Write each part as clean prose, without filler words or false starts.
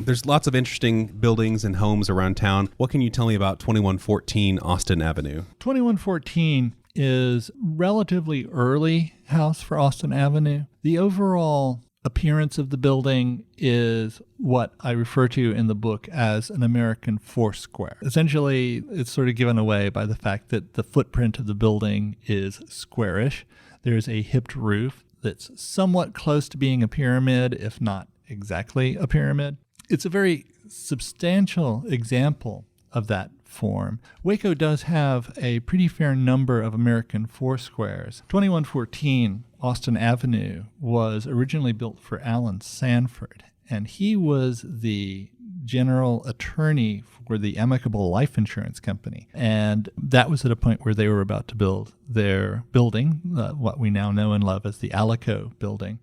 There's lots of interesting buildings and homes around town. What can you tell me about 2114 Austin Avenue? 2114 is relatively early house for Austin Avenue. The overall appearance of the building is what I refer to in the book as an American Foursquare. Essentially, it's sort of given away by the fact that the footprint of the building is squarish. There's a hipped roof that's somewhat close to being a pyramid, if not exactly a pyramid. It's a very substantial example of that form. Waco does have a pretty fair number of American Foursquares. 2114 Austin Avenue was originally built for Alan Sanford, and he was the general attorney for the Amicable Life Insurance Company. And that was at a point where they were about to build their building, what we now know and love as the Alico building.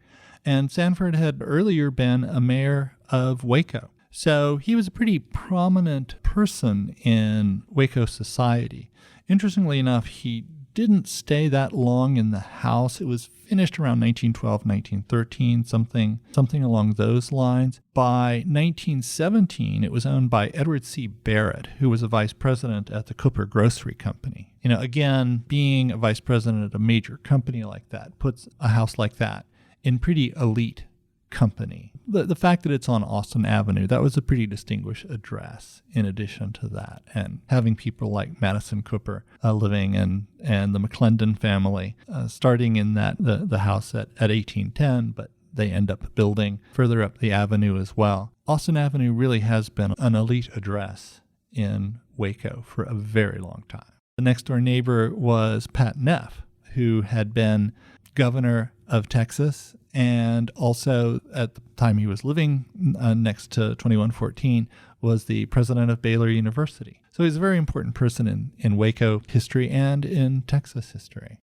And Sanford had earlier been a mayor of Waco. So he was a pretty prominent person in Waco society. Interestingly enough, he didn't stay that long in the house. It was finished around 1912, 1913, something along those lines. By 1917, it was owned by Edward C. Barrett, who was a vice president at the Cooper Grocery Company. Again, being a vice president at a major company like that puts a house like that in pretty elite company. The fact that it's on Austin Avenue, that was a pretty distinguished address in addition to that. And having people like Madison Cooper living and the McClendon family starting in the house at 1810, but they end up building further up the avenue as well. Austin Avenue really has been an elite address in Waco for a very long time. The next door neighbor was Pat Neff, who had been governor of Texas, and also at the time he was living next to 2114 was the president of Baylor University. So he's a very important person in Waco history and in Texas history.